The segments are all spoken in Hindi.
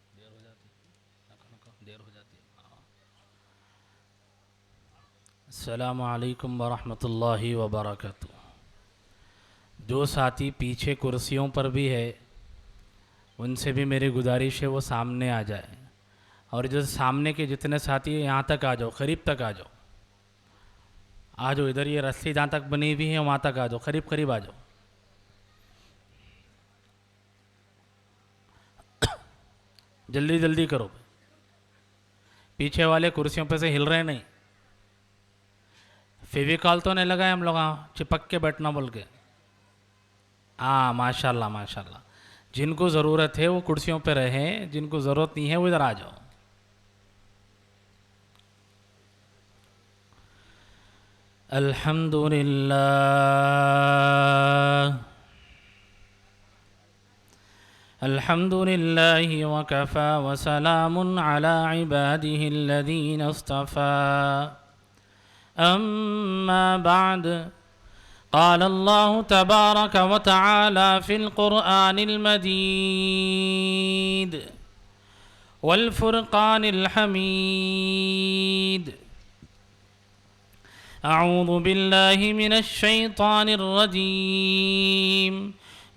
देर हो जाती है, देर हो जाती है। हाँ। अस्सलामु अलैकुम वरहमतुल्लाहि वबरकातुहू। जो साथी पीछे कुर्सियों पर भी है उनसे भी मेरी गुजारिश है वो सामने आ जाए, और जो सामने के जितने साथी हैं यहाँ तक आ जाओ, करीब तक आ जाओ। आ जाओ इधर, ये रस्सी जहाँ तक बनी हुई है वहाँ तक आ जाओ, करीब करीब आ जाओ। जल्दी जल्दी करो, पीछे वाले कुर्सियों पे से हिल रहे नहीं। फेविकॉल तो नहीं लगाए हम लोग, हाँ चिपक के बैठना बोल के। हाँ माशाल्लाह माशाल्लाह। जिनको ज़रूरत है वो कुर्सियों पे रहें, जिनको ज़रूरत नहीं है वो इधर आ जाओ। अल्हम्दुलिल्लाह अल्हम्दुलिल्लाहि वकफ़ा वसलामुन अला इबादिहिल्लज़ीना इस्तफ़ा। अम्मा बाद, क़ाल अल्लाहु तबारक व तआला फ़िल क़ुरआनिल मजीद वल फ़ुरक़ानिल हमीद। अऊज़ु बिल्लाहि मिनश शैतानिर रजीम।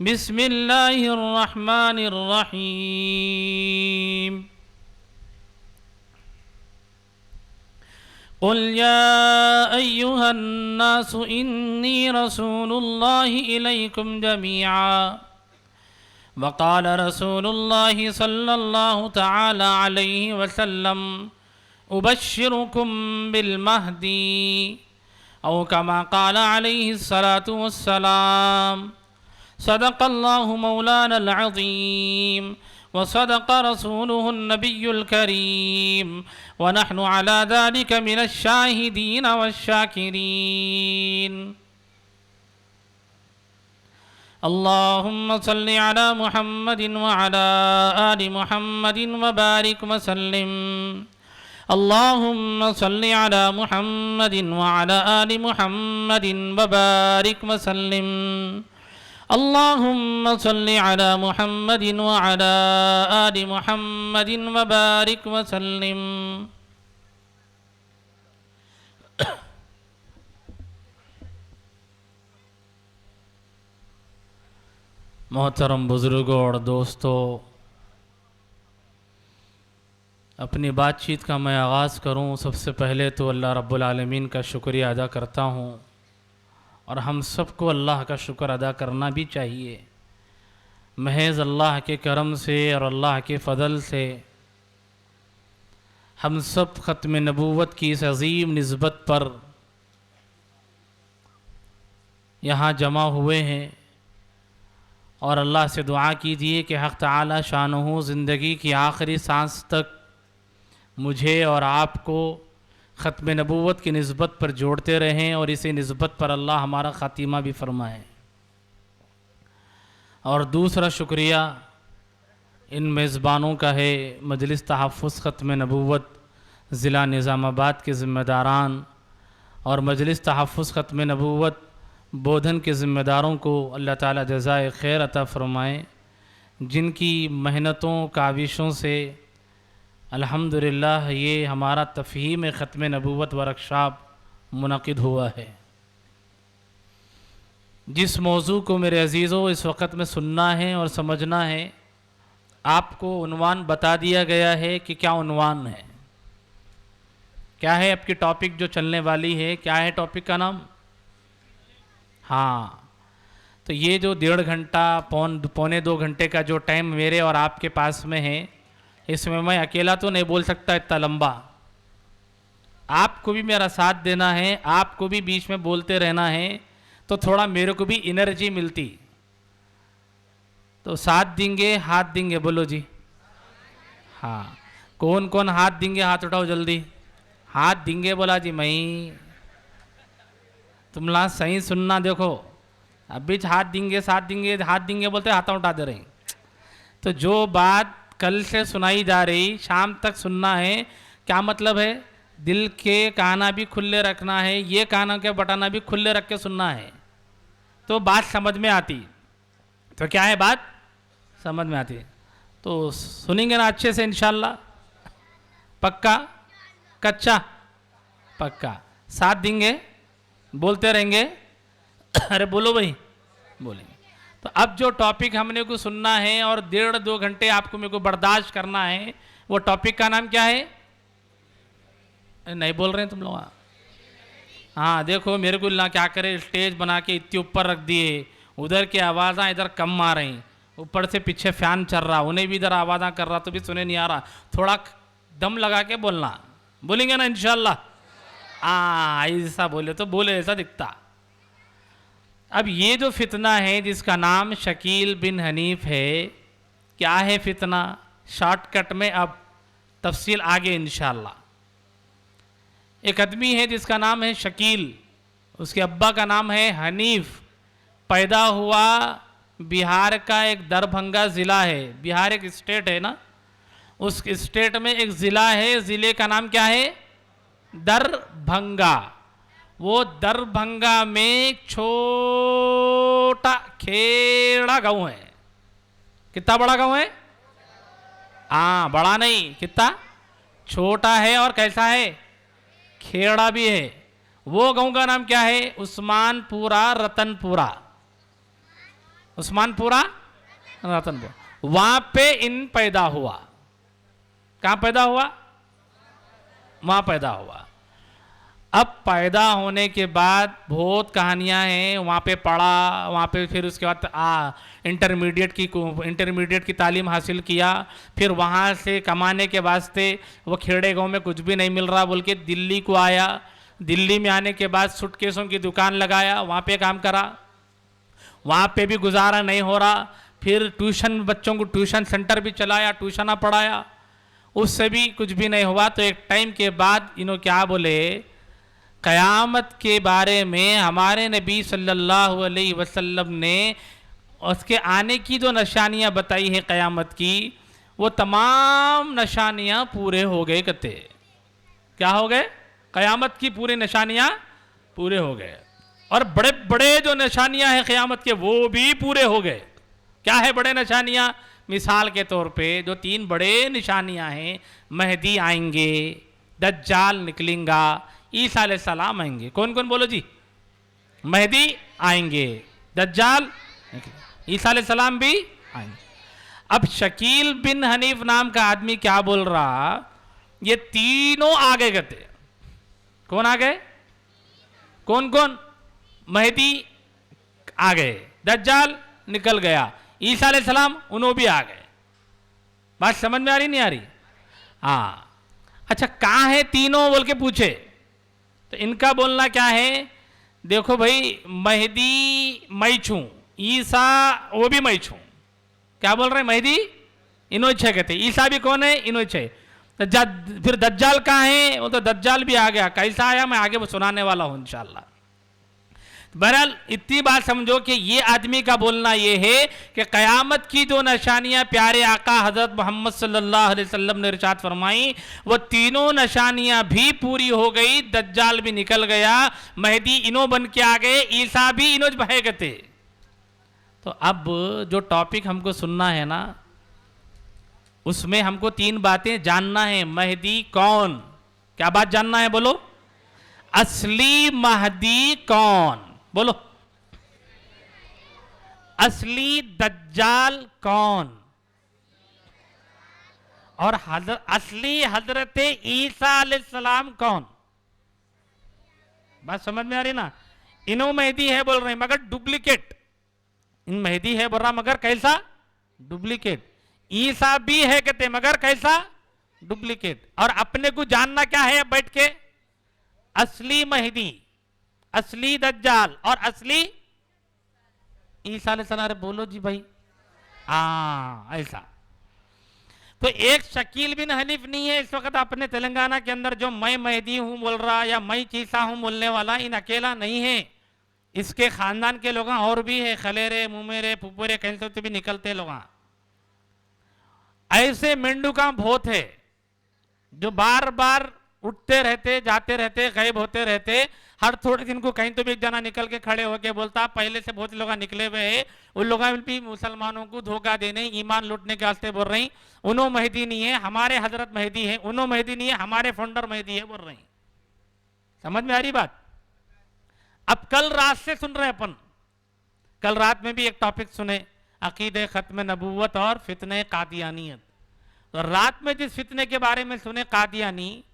बिस्मिल्लाहिर रहमानिर रहीम। क़ुल या अय्युहन्नासु इन्नी रसूलुल्लाहि इलैकुम जमीआ। वक़ाल रसूलुल्लाहि सल्लल्लाहु तआला अलैहि वसल्लम उबश्शिरुकुम बिल महदी औ कमा क़ाल अलैहिस्सलातु वस्सलाम। सदक़ल्लाहु मौलानल अज़ीम व सदक़ रसूलुहुन नबियुल करीम व नहनु अला ज़ालिक मिनश शाहिदीन वश्शाकिरीन। अल्लाहुम्म सल्लि अला मुहम्मदिन व अला आलि मुहम्मदिन व बारिक व सल्लिम। अल्लाहुम्म सल्लि अला मुहम्मदिन व अला आलि मुहम्मदिन व बारिक व सल्लिम। अल्लाहुम्म सल्लि अला मुहम्मदिन व अला आलि मुहम्मदिन व बारिक व सल्लिम। मोहतरम बुज़ुर्गों और दोस्तों, अपनी बातचीत का मैं आगाज़ करूं, सबसे पहले तो अल्लाह रब्बुल आलमीन का शुक्रिया अदा करता हूं, और हम सबको अल्लाह का शुक्र अदा करना भी चाहिए। महज अल्लाह के करम से और अल्लाह के फ़ज़ल से हम सब ख़त्म नबूवत की इस अज़ीम निस्बत पर यहाँ जमा हुए हैं, और अल्लाह से दुआ कीजिए कि हक़ तआला शानहू ज़िंदगी की आखिरी सांस तक मुझे और आपको ख़त्म नबूवत की निस्बत पर जोड़ते रहें, और इसी निस्बत पर अल्लाह हमारा ख़ातिमा भी फ़रमाए। और दूसरा शुक्रिया इन मेज़बानों का है, मजलिस तहफ़्फ़ुज़ ख़त्म नबूवत ज़िला निज़ामाबाद के ज़िम्मेदारान और मजलिस तहफ़्फ़ुज़ ख़त्म नबूवत बोधन के ज़िम्मेदारों को अल्लाह ताला जज़ाए खैर अता फ़रमाए, जिनकी मेहनतों काविशों से अल्हम्दुलिल्लाह ये हमारा तफ़हीम ख़त्म नबूवत वर्कशॉप मुनक़िद हुआ है। जिस मौजू को मेरे अज़ीज़ों इस वक्त में सुनना है और समझना है, आपको उन्वान बता दिया गया है कि क्या उन्वान है, क्या है आपकी टॉपिक जो चलने वाली है, क्या है टॉपिक का नाम। हाँ, तो ये जो 1.5 घंटा पौने 2 घंटे का जो टाइम मेरे और आपके पास में है, इसमें मैं अकेला तो नहीं बोल सकता इतना लंबा। आपको भी मेरा साथ देना है, आपको भी बीच में बोलते रहना है, तो थोड़ा मेरे को भी एनर्जी मिलती। तो साथ देंगे, हाथ देंगे, बोलो जी। हाँ, कौन कौन हाथ देंगे, हाथ उठाओ जल्दी। हाथ देंगे बोला जी। मैं तुम ला सही सुनना, देखो अभी हाथ देंगे, साथ देंगे, हाथ देंगे बोलते हाथ उठा दे रहे। तो जो बात कल से सुनाई जा रही शाम तक सुनना है। क्या मतलब है? दिल के काना भी खुले रखना है, ये कानों के बटाना भी खुले रख के सुनना है, तो बात समझ में आती। तो क्या है बात समझ में आती। तो सुनेंगे ना अच्छे से इंशाल्लाह? पक्का? कच्चा? पक्का। साथ देंगे? बोलते रहेंगे? अरे बोलो भाई, बोलेंगे। तो अब जो टॉपिक हमने को सुनना है और 1.5-2 घंटे आपको मेरे को बर्दाश्त करना है, वो टॉपिक का नाम क्या है? नहीं बोल रहे हैं तुम लोग? हाँ देखो, मेरे को ना क्या करे, स्टेज बना के इतने ऊपर रख दिए, उधर की आवाज़ें इधर कम आ रही, ऊपर से पीछे फैन चल रहा, उन्हें भी इधर आवाज़ें कर रहा तो भी सुने नहीं आ रहा। थोड़ा दम लगा के बोलना, बोलेंगे ना इंशाल्लाह? ऐसा बोले तो बोले, ऐसा दिखता। अब ये जो फितना है जिसका नाम शकील बिन हनीफ है, क्या है फितना? शॉर्टकट में अब तफसील आगे इंशाल्लाह। एक आदमी है जिसका नाम है शकील, उसके अब्बा का नाम है हनीफ। पैदा हुआ बिहार का एक दरभंगा ज़िला है, बिहार एक स्टेट है ना, उस स्टेट में एक ज़िला है, ज़िले का नाम क्या है? दरभंगा। वो दरभंगा में एक छोटा खेड़ा गांव है। कितना बड़ा गांव है? बड़ा नहीं, कितना छोटा है और कैसा है? खेड़ा भी है। वो गांव का नाम क्या है? उस्मानपुरा रतनपुरा। उस्मानपुरा रतनपुरा, वहां पे इन पैदा हुआ। कहां पैदा हुआ? वहां पैदा हुआ। अब पैदा होने के बाद बहुत कहानियां हैं, वहाँ पे पढ़ा, वहाँ पे फिर उसके बाद इंटरमीडिएट की तालीम हासिल किया। फिर वहाँ से कमाने के वास्ते वो खेड़े गांव में कुछ भी नहीं मिल रहा बोल के दिल्ली को आया। दिल्ली में आने के बाद सूटकेसों की दुकान लगाया, वहाँ पे काम करा, वहाँ पे भी गुजारा नहीं हो रहा। फिर ट्यूशन, बच्चों को ट्यूशन सेंटर भी चलाया, ट्यूशना पढ़ाया, उससे भी कुछ भी नहीं हुआ। तो एक टाइम के बाद इन्हों क्या बोले, क़यामत के बारे में हमारे नबी सल्लल्लाहु अलैहि वसल्लम ने उसके आने की जो निशानियां बताई है क़यामत की, वो तमाम निशानियां पूरे हो गए। कहते क्या हो गए? क़यामत की पूरी निशानियां पूरे हो गए। और बड़े बड़े जो निशानियां हैं क़यामत के, वो भी पूरे हो गए। क्या है बड़े निशानियां? मिसाल के तौर पे जो 3 बड़े निशानियां हैं, महदी आएंगे, दज्जाल निकलेगा, ईसा अलैहिस्सलाम आएंगे। कौन कौन बोलो जी? महदी आएंगे, दज्जाल, ईसा अलैहिस्सलाम भी आएंगे। अब शकील बिन हनीफ नाम का आदमी क्या बोल रहा, ये तीनों आ गए। कहते कौन आ गए? कौन कौन? महदी आ गए, दज्जाल निकल गया, ईसा अलैहिस्सलाम उन्हों भी आ गए। बात समझ में आ रही नहीं आ रही? अच्छा कहाँ है तीनों बोल के पूछे तो इनका बोलना क्या है? देखो भाई, महदी मैं छूं, ईसा वो भी मैं छूं। क्या बोल रहे हैं? महदी इन्हों छे कहते, ईसा भी कौन है? इन्हों छे। फिर दज्जाल कहाँ है? वो तो दज्जाल भी आ गया। कैसा आया मैं आगे वो सुनाने वाला हूं इंशाल्लाह। बहरहाल इतनी बात समझो कि ये आदमी का बोलना ये है कि क़यामत की जो निशानियां प्यारे आका हज़रत मोहम्मद सल्लल्लाहु अलैहि वसल्लम ने इरशाद फरमाई, वो तीनों निशानियां भी पूरी हो गई। दज्जाल भी निकल गया, महदी इनो बन के आ गए, ईसा भी इनो बहे गए। तो अब जो टॉपिक हमको सुनना है ना, उसमें हमको 3 बातें जानना है। महदी कौन? क्या बात जानना है? बोलो। असली महदी कौन? बोलो। असली दज्जाल कौन? और असली हजरत ईसा अलैहिस्सलाम कौन? बात समझ में आ रही ना? इनो महदी है बोल रहे हैं मगर डुप्लीकेट। इन महदी है बोल रहा मगर कैसा? डुप्लीकेट। ईसा भी है कहते मगर कैसा? डुप्लीकेट। और अपने को जानना क्या है बैठ के? असली महदी, असली दज्जाल और असली ईसा अलैहिस्सलाम। अरे बोलो जी भाई। ऐसा। तो एक शकील बिन हनीफ नहीं है इस वक्त अपने तेलंगाना के अंदर जो मैं महदी हूं बोल रहा या मैं ईसा हूं बोलने वाला, इन अकेला नहीं है। इसके खानदान के लोग और भी है, खलेरे, मुमेरे, फुफेरे कहते तो भी निकलते लोग। ऐसे मेंढू का बहुत है जो बार बार उठते रहते, जाते रहते, गायब होते रहते। हर थोड़े दिन को कहीं तो भी एक जना निकल के खड़े होके बोलता पहले से बहुत लोग निकले हुए हैं, उन लोग भी मुसलमानों को धोखा देने, ईमान लूटने के वास्ते बोल रही, उन्हों मेहदी नहीं है, हमारे हजरत मेहदी है, उन्हों मेहदी नहीं है, हमारे फाउंडर मेहदी है बोल रही। समझ में आ रही बात? अब कल रात से सुन रहे अपन, कल रात में भी एक टॉपिक सुने, अकीदे खत्म नबूवत और फितने कादियानियत। तो रात में जिस फितने के बारे में सुने कादियानी,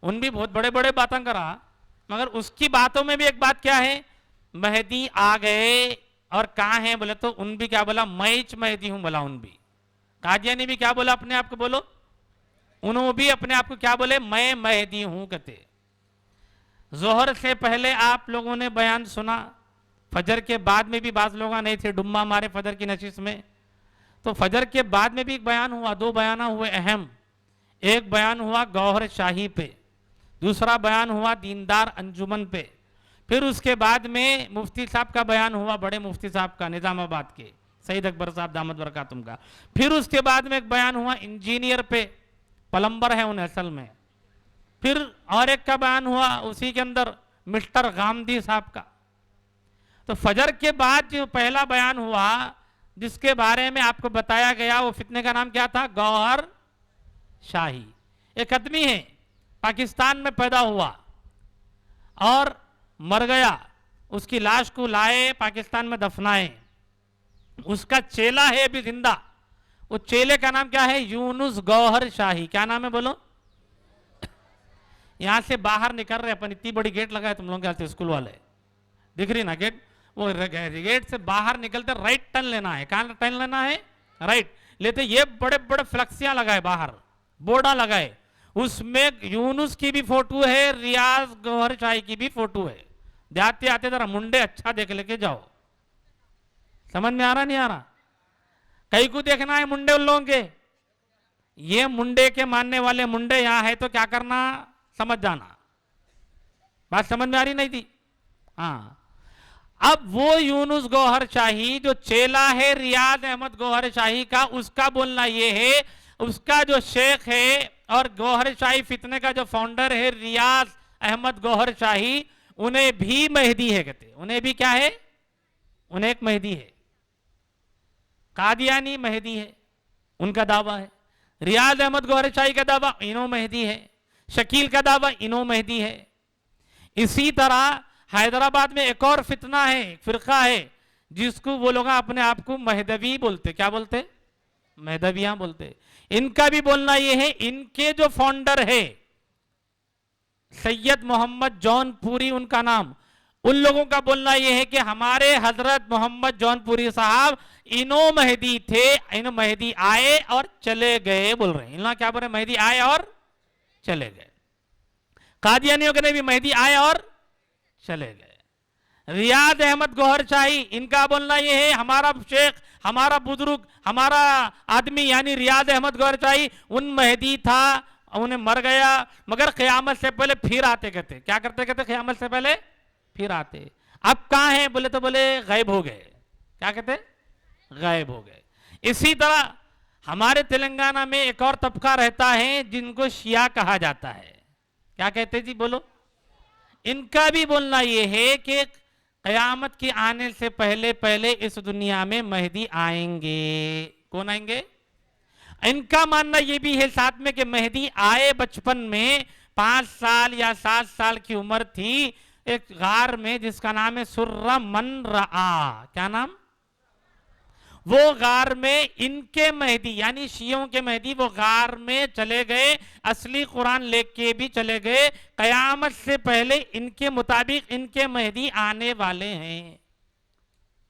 उन भी बहुत बड़े बड़े बातें करा, मगर उसकी बातों में भी एक बात क्या है, मेहदी आ गए और कहाँ हैं बोले तो उन भी क्या बोला, मैं मेहदी हूं बोला। उन भी कादियानी भी क्या बोला अपने आप को, बोलो, उन्होंने भी अपने आप को क्या बोले, मैं मेहदी हूं कहते। जोहर से पहले आप लोगों ने बयान सुना, फजर के बाद में भी बाज लोग नहीं थे, डुम्मा मारे फजर की नशिश में, तो फजर के बाद में भी एक बयान हुआ, दो बयान हुए अहम। एक बयान हुआ गौहर शाही पे, दूसरा बयान हुआ दीनदार अंजुमन पे। फिर उसके बाद में मुफ्ती साहब का बयान हुआ, बड़े मुफ्ती साहब का निजामाबाद के सईद अकबर साहब दामद बरकातुम का। फिर उसके बाद में एक बयान हुआ इंजीनियर पे, प्लम्बर है उन्हें असल में। फिर और एक का बयान हुआ उसी के अंदर मिस्टर गांधी साहब का। तो फजर के बाद जो पहला बयान हुआ जिसके बारे में आपको बताया गया, वो फितने का नाम क्या था, गौहर शाही। एक आदमी है पाकिस्तान में पैदा हुआ और मर गया, उसकी लाश को लाए पाकिस्तान में दफनाए, उसका चेला है अभी जिंदा, वो चेले का नाम क्या है, यूनुस गौहर शाही। क्या नाम है बोलो? यहां से बाहर निकल रहे अपन, इतनी बड़ी गेट लगाए तुम लोग के स्कूल वाले, दिख रही ना गेट, वो गेट से बाहर निकलते राइट टर्न लेना है। कहां टर्न लेना है? राइट लेते, ये बड़े बड़े फ्लेक्सियां लगाए बाहर, बोर्डा लगाए, उसमें यूनुस की भी फोटो है, रियाज गौहर शाही की भी फोटो है। जाते आते जरा मुंडे अच्छा देख लेके जाओ। समझ में आ रहा नहीं आ रहा? कई को देखना है मुंडे उन लोगों के, ये मुंडे के मानने वाले मुंडे यहां है तो क्या करना, समझ जाना। बात समझ में आ रही नहीं थी? हाँ, अब वो यूनुस गौहर शाही जो चेला है रियाज अहमद गौहर शाही का, उसका बोलना ये है, उसका जो शेख है और गौहर शाही फितने का जो फाउंडर है रियाज अहमद गौहर शाही, उन्हें भी मेहदी है कहते। उन्हें भी क्या है? उन्हें एक मेहदी है। कादियानी मेहदी है, उनका दावा है। रियाज अहमद गौहर शाही का दावा इनो मेहदी है, शकील का दावा इनो मेहदी है। इसी तरह हैदराबाद में एक और फितना है, फिरका है, जिसको वो लोग अपने आप को महदवी बोलते। क्या बोलते? महदवियां बोलते। इनका भी बोलना ये है, इनके जो फाउंडर है सैयद मोहम्मद जौनपुरी उनका नाम, उन लोगों का बोलना यह है कि हमारे हजरत मोहम्मद जौनपुरी साहब इनो मेहदी थे, इनो मेहदी आए और चले गए बोल रहे हैं। क्या बोल रहे? मेहदी आए और चले गए। कादियानियों के भी मेहदी आए और चले गए। रियाज अहमद गौहर शाही, इनका बोलना यह है, हमारा शेख, हमारा बुजुर्ग, हमारा आदमी यानी रियाज अहमद गौहर शाही उन मेहदी था, उन्हें मर गया, मगर क़यामत से पहले फिर आते कहते। क्या करते कहते? क़यामत से पहले फिर आते। अब कहां हैं बोले तो बोले गायब हो गए। क्या कहते? गायब हो गए। इसी तरह हमारे तेलंगाना में एक और तबका रहता है जिनको शिया कहा जाता है। क्या कहते जी बोलो? इनका भी बोलना यह है कि क़यामत के आने से पहले पहले इस दुनिया में मेहदी आएंगे। कौन आएंगे? इनका मानना यह भी है साथ में कि मेहदी आए बचपन में, 5 साल या 7 साल की उम्र थी, एक गार में जिसका नाम है सुर्रा मन रआ। क्या नाम? वो गार में इनके मेहदी यानी शियों के मेहदी वो गार में चले गए, असली कुरान लेके भी चले गए। क़यामत से पहले इनके मुताबिक इनके मेहदी आने वाले हैं।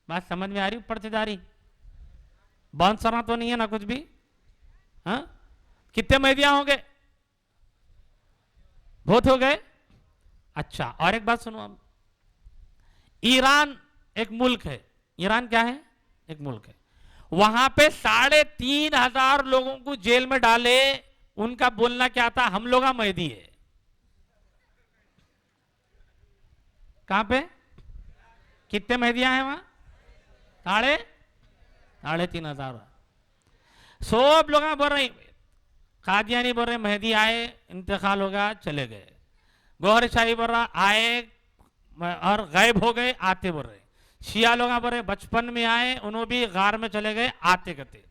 बात समझ में आ रही? ऊपर से जा रही? बाउंसरा तो नहीं है ना कुछ भी? हाँ, कितने मेहदियां होंगे? बहुत हो गए। अच्छा, और एक बात सुनो, अब ईरान एक मुल्क है। ईरान क्या है? एक मुल्क है। वहां पे 3,500 लोगों को जेल में डाले। उनका बोलना क्या था? हम लोग मेहदी है। कहां पे? कितने मेहदियां हैं वहां? 3,500। सब लोग बोल रहे कादियानी बोल रहे मेहदी आए, इंतकाल होगा, चले गए। गौहर शाही बोल रहा आए और गायब हो गए, आते बोल रहे। शिया लोग बोल रहे बचपन में आए, उन्होंने भी गार में चले गए, आते कहते।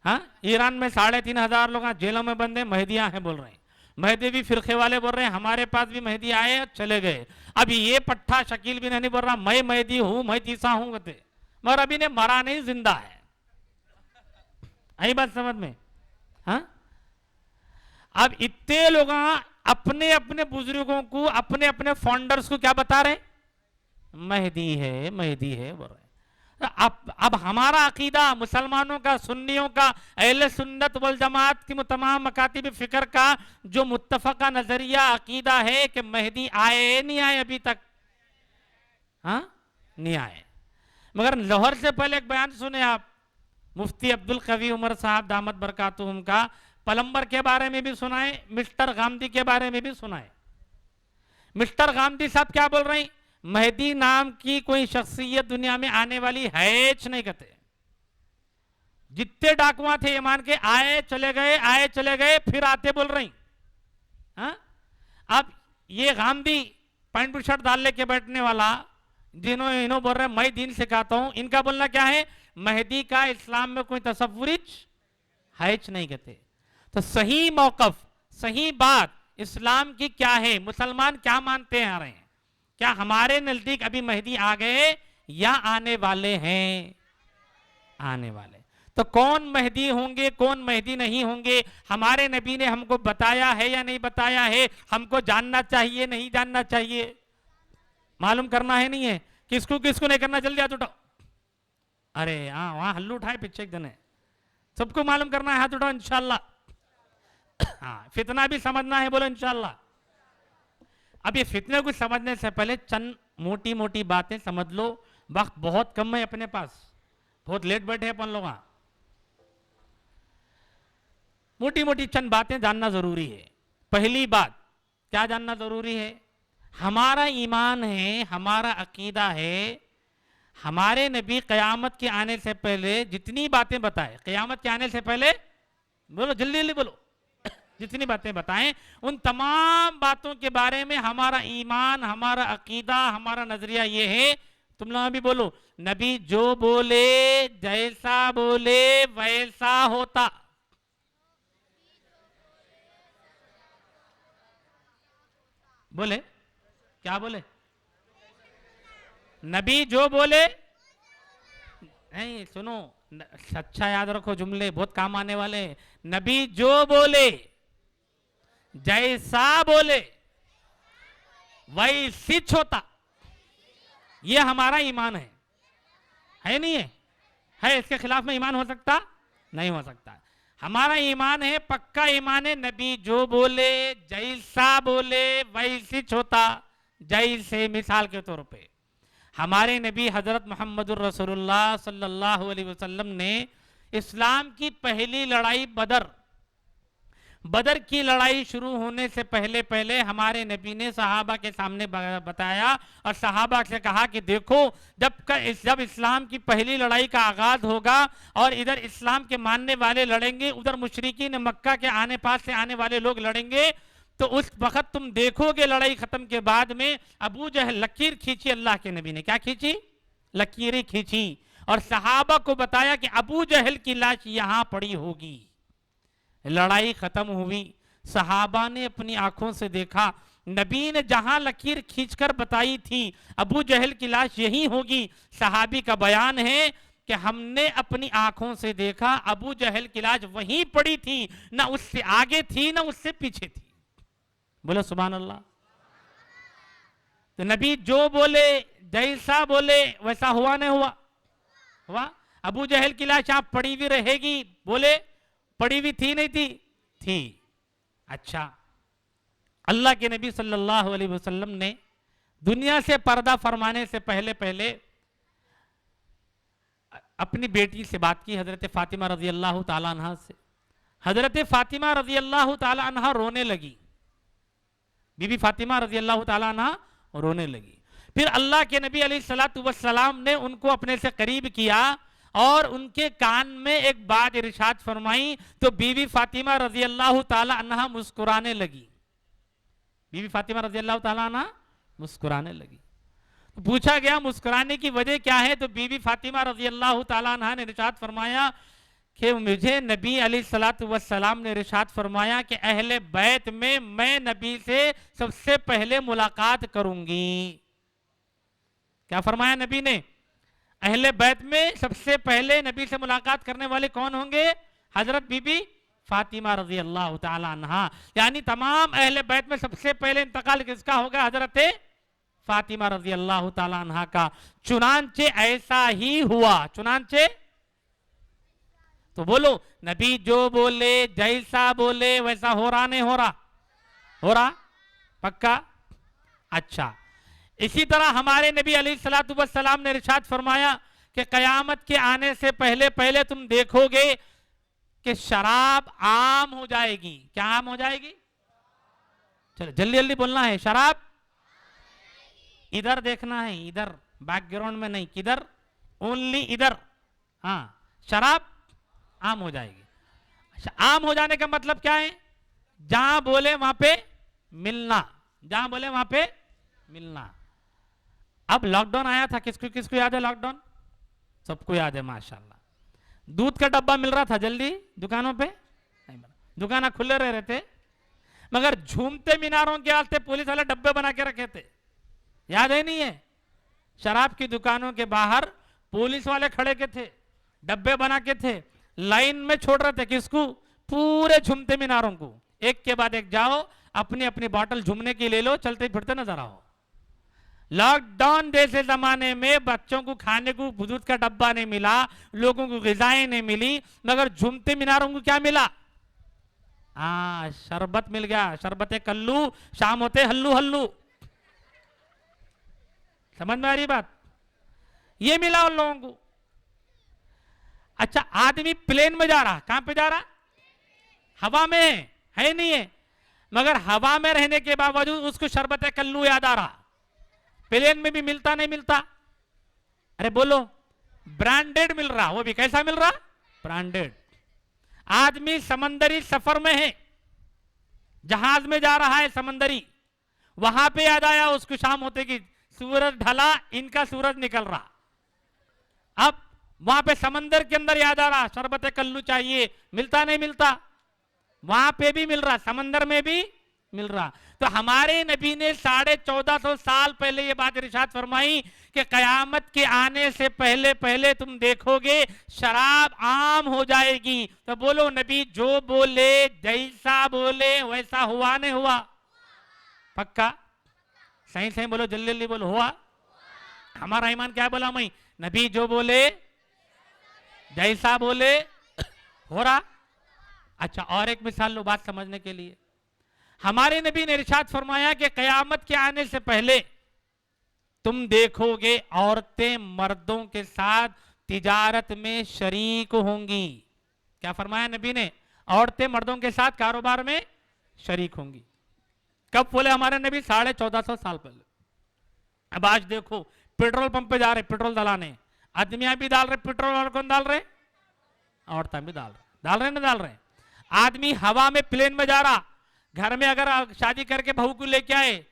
हाँ, ईरान में 3,500 लोग जेलों में बंद है, मेहदियां हैं बोल रहे हैं। मेहदी भी फिरके वाले बोल रहे हैं हमारे पास भी मेहदी आए और चले गए। अभी ये पट्टा शकील भी नहीं बोल रहा मैं मेहदी हूं, मैं तीसा हूं कहते, मगर अभी ने मरा नहीं, जिंदा है। आई बात समझ में? हाँ, अब इतने लोग अपने अपने बुजुर्गों को, अपने अपने फाउंडर्स को क्या बता रहे? मेहदी है, मेहदी है बोल रहे। अब हमारा अकीदा मुसलमानों का, सुन्नियों का, अहले सुन्नत वल जमात की तमाम मकातिब फिक्र का जो मुत्तफका नजरिया अकीदा है कि मेहदी आए नहीं आए अभी तक? हाँ, नहीं आए। मगर लाहौर से पहले एक बयान सुने आप, मुफ्ती अब्दुल कवी उमर साहब दामत बरकातुहुम का, पलंबर के बारे में भी सुनाए, मिस्टर गांधी के बारे में भी सुनाए। मिस्टर गांधी साहब क्या बोल रहे हैं? मेहदी नाम की कोई शख्सियत दुनिया में आने वाली है नहीं कहते। जितने डाकुआ थे ये मान के आए चले गए, आए चले गए, फिर आते बोल रही। हाँ, अब ये गांधी पैंट बुट शर्ट डाल लेके बैठने वाला, जिन्होंने इन्हों बोल रहे मैं दीन सिखाता हूं, इनका बोलना क्या है? मेहदी का इस्लाम में कोई तसव्वुरिच है नहीं कहते। तो सही मौकफ, सही बात इस्लाम की क्या है, मुसलमान क्या मानते आ रहे हैं? क्या हमारे नजदीक अभी मेहदी आ गए या आने वाले हैं? आने वाले। तो कौन मेहदी होंगे, कौन मेहदी नहीं होंगे, हमारे नबी ने हमको बताया है या नहीं बताया है? हमको जानना चाहिए, नहीं जानना चाहिए? मालूम करना है, नहीं है? किसको किसको नहीं करना? जल्दी हाथ उठाओ। अरे हाँ, वहां हल्लू उठाए पीछे एक जने। सबको मालूम करना है, हाथ उठाओ इंशाल्लाह। हाँ, फितना भी समझना है, बोलो इंशाल्लाह। अब ये फितने को समझने से पहले चंद मोटी मोटी बातें समझ लो। वक्त बहुत कम है अपने पास, बहुत लेट बैठे अपन लोग। मोटी मोटी चंद बातें जानना जरूरी है। पहली बात क्या जानना जरूरी है? हमारा ईमान है, हमारा अकीदा है, हमारे नबी क़यामत के आने से पहले जितनी बातें बताए, क़यामत के आने से पहले, बोलो जल्दी जल्दी बोलो, जितनी बातें बताएं, उन तमाम बातों के बारे में हमारा ईमान, हमारा अकीदा, हमारा नजरिया ये है। तुम लोग भी बोलो, नबी जो बोले, जैसा बोले वैसा होता। बोले क्या बोले? नबी जो बोले, नहीं सुनो, अच्छा याद रखो, जुमले बहुत काम आने वाले। नबी जो बोले, जैसा बोले वैसिच होता। यह हमारा ईमान है नहीं है? इसके खिलाफ में ईमान हो सकता? नहीं हो सकता। हमारा ईमान है, पक्का ईमान है, नबी जो बोले, जैसा बोले वैसिच होता। जैसे मिसाल के तौर पे हमारे नबी हजरत मोहम्मदुर रसूलुल्लाह सल्लल्लाहु अलैहि वसल्लम ने इस्लाम की पहली लड़ाई बदर की लड़ाई शुरू होने से पहले पहले हमारे नबी ने सहाबा के सामने बताया और सहाबा से कहा कि देखो, जब इस्लाम की पहली लड़ाई का आगाज होगा और इधर इस्लाम के मानने वाले लड़ेंगे, उधर मुशरिकीन मक्का के आने पास से आने वाले लोग लड़ेंगे, तो उस वक्त तुम देखोगे लड़ाई खत्म के बाद में अबू जहल लकीर खींची। अल्लाह के नबी ने क्या खींची? लकीरें खींची और सहाबा को बताया कि अबू जहल की लाश यहां पड़ी होगी। लड़ाई खत्म हुई, सहाबा ने अपनी आंखों से देखा, नबी ने जहां लकीर खींचकर बताई थी अबू जहल की लाश यही होगी। सहाबी का बयान है कि हमने अपनी आंखों से देखा, अबू जहल की लाश वहीं पड़ी थी, ना उससे आगे थी ना उससे पीछे थी। बोलो सुभान अल्लाह। तो नबी जो बोले, जैसा बोले वैसा हुआ नहीं हुआ? हुआ। अबू जहल की लाश आप पड़ी हुई रहेगी, बोले पड़ी हुई थी नहीं थी? थी। अच्छा, अल्लाह के नबी सल्लल्लाहु अलैहि वसल्लम ने दुनिया से पर्दा फरमाने से पहले पहले अपनी बेटी से बात की, हजरत फातिमा रजी अल्लाह ताला अन्हा से। हजरत फातिमा रजी अल्लाह ताला अन्हा रोने लगी, बीबी फातिमा रजी अल्लाह ताला अन्हा रोने लगी। फिर अल्लाह के नबी अलैहिस्सलातु वस्सलाम ने उनको अपने से करीब किया और उनके कान में एक बात इरशाद फरमाई तो बीवी फातिमा रजी अल्लाह ताला अन्हा मुस्कुराने लगी। बीवी फातिमा रजी अल्लाह ताला अन्हा मुस्कुराने लगी। तो पूछा गया मुस्कुराने की वजह क्या है, तो बीवी फातिमा रजी अल्लाह ताला अन्हा ने इरशाद फरमाया कि मुझे नबी अलैहिस्सलातु वस्सलाम ने इरशाद फरमाया कि अहले बैत में मैं नबी से सबसे पहले मुलाकात करूंगी। क्या फरमाया नबी ने? अहले बैत में सबसे पहले नबी से मुलाकात करने वाले कौन होंगे? हजरत बीबी फातिमा रजी अल्लाह ताला अन्हा। यानी तमाम अहले बैत में सबसे पहले इंतकाल किसका होगा? हजरत फातिमा रजी अल्लाह ताला अन्हा का। चुनांचे ऐसा ही हुआ। चुनांचे तो बोलो, नबी जो बोले जैसा बोले वैसा हो रहा नहीं हो रहा? हो रहा पक्का? अच्छा, इसी तरह हमारे नबी अलैहिस्सलातु वस्सलाम ने इरशाद फरमाया कि कयामत के आने से पहले पहले तुम देखोगे कि शराब आम हो जाएगी। क्या आम हो जाएगी? चलो जल्दी जल्दी बोलना है। शराब इधर देखना है, इधर बैकग्राउंड में नहीं, किधर? ओनली इधर। हाँ, शराब आम हो जाएगी। अच्छा, आम हो जाने का मतलब क्या है? जहां बोले वहां पे मिलना, जहां बोले वहां पे मिलना। अब लॉकडाउन आया था, किसको किसको याद है लॉकडाउन? सबको याद है माशाल्लाह। दूध का डब्बा मिल रहा था जल्दी दुकानों पे, दुकान खुले रह रहे थे, मगर झूमते मीनारों के वास्ते पुलिस वाले डब्बे बना के रखे थे। याद है नहीं है? शराब की दुकानों के बाहर पुलिस वाले खड़े के थे, डब्बे बना के थे, लाइन में छोड़ रहे थे किसको? पूरे झूमते मीनारों को। एक के बाद एक जाओ, अपनी अपनी बोतल झूमने की ले लो, चलते फिरते नजर आओ। लॉकडाउन जैसे जमाने में बच्चों को खाने को दूध का डब्बा नहीं मिला, लोगों को ग़िज़ाएं नहीं मिली, मगर झूमते मीनारों को क्या मिला? शरबत मिल गया। शरबत कल्लू, शाम होते हल्लू हल्लू। समझ में आ रही बात? ये मिला उन लोगों को। अच्छा, आदमी प्लेन में जा रहा, कहां पे जा रहा? हवा में है नहीं है, मगर हवा में रहने के बावजूद उसको शरबत कल्लू याद आ रहा। प्लेन में भी मिलता नहीं मिलता? अरे बोलो, ब्रांडेड मिल रहा। वो भी कैसा मिल रहा? ब्रांडेड। आदमी समंदरी सफर में है, जहाज में जा रहा है समंदरी, वहां पे याद आया उसको शाम होते कि सूरज ढला, इनका सूरज निकल रहा। अब वहां पे समंदर के अंदर याद आ रहा शरबत कल्लू चाहिए, मिलता नहीं मिलता? वहां पे भी मिल रहा, समंदर में भी मिल रहा। तो हमारे नबी ने 1450 साल पहले ये बात इरशाद फरमाई कि कयामत के आने से पहले पहले तुम देखोगे शराब आम हो जाएगी। तो बोलो, नबी जो बोले जैसा बोले वैसा हुआ नहीं हुआ? पक्का? सही सही बोलो, जल्दी जल्दी बोलो। हुआ? हमारा ईमान क्या बोला? मैं नबी जो बोले जैसा बोले हो रहा। अच्छा, और एक मिसाल लो बात समझने के लिए। हमारे नबी ने इरशाद फरमाया कि कयामत के आने से पहले तुम देखोगे औरतें मर्दों के साथ तिजारत में शरीक होंगी। क्या फरमाया नबी ने? औरतें मर्दों के साथ कारोबार में शरीक होंगी। कब बोले हमारे नबी? 1450 साल पहले। अब आज देखो, पेट्रोल पंप पे जा रहे पेट्रोल डलाने, आदमियां भी डाल रहे पेट्रोल, और कौन डाल रहे? औरतें भी डाल रहे ना डाल रहे? आदमी हवा में प्लेन में जा रहा, घर में अगर शादी करके बहू को लेके आए,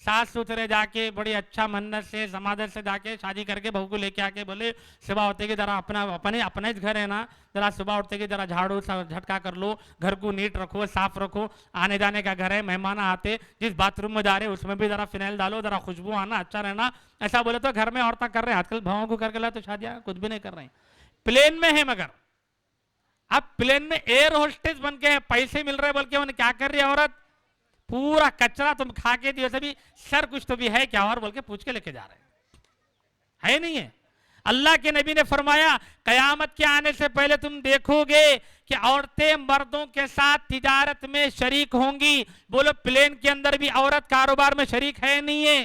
सास सुथरे जाके बड़ी अच्छा मन्नत से समादर से जाके शादी करके बहू को लेके आके बोले सुबह होते कि जरा अपना ही घर है ना, जरा सुबह उठते कि जरा झाड़ू झटका कर लो, घर को नीट रखो, साफ रखो, आने जाने का घर है, मेहमान आते, जिस बाथरूम में जा रहे उसमें भी जरा फिनाइल डालो, जरा खुशबू आना, अच्छा रहना, ऐसा बोले तो घर में औरतें कर रहे हैं। आजकल भावों को करके लाए तो शादियां कुछ भी नहीं कर रहे हैं, प्लेन में है। मगर अब प्लेन में एयर होस्टेस बन के पैसे मिल रहे, बोल के उन्हें क्या कर रही है औरत? पूरा कचरा तुम खा के दियो, सभी सर कुछ तो भी है क्या और बोल के पूछ के लेके जा रहे है नहीं है? अल्लाह के नबी ने फरमाया कयामत के आने से पहले तुम देखोगे कि औरतें मर्दों के साथ तिजारत में शरीक होंगी। बोलो, प्लेन के अंदर भी औरत कारोबार में शरीक है नहीं है?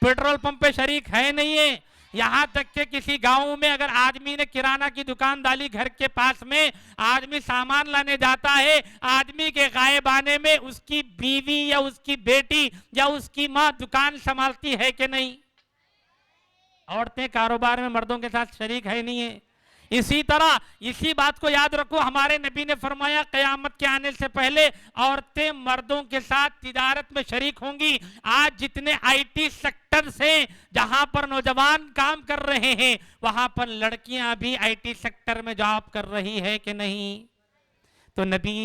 पेट्रोल पंप पे शरीक है नहीं है? यहां तक कि किसी गांव में अगर आदमी ने किराना की दुकान डाली, घर के पास में आदमी सामान लाने जाता है, आदमी के गायब आने में उसकी बीवी या उसकी बेटी या उसकी मां दुकान संभालती है कि नहीं? औरतें कारोबार में मर्दों के साथ शरीक है नहीं है? इसी तरह इसी बात को याद रखो, हमारे नबी ने फरमाया कयामत के आने से पहले औरतें मर्दों के साथ तिजारत में शरीक होंगी। आज जितने आईटी सेक्टर से जहां पर नौजवान काम कर रहे हैं, वहां पर लड़कियां भी आईटी सेक्टर में जॉब कर रही है कि नहीं? तो नबी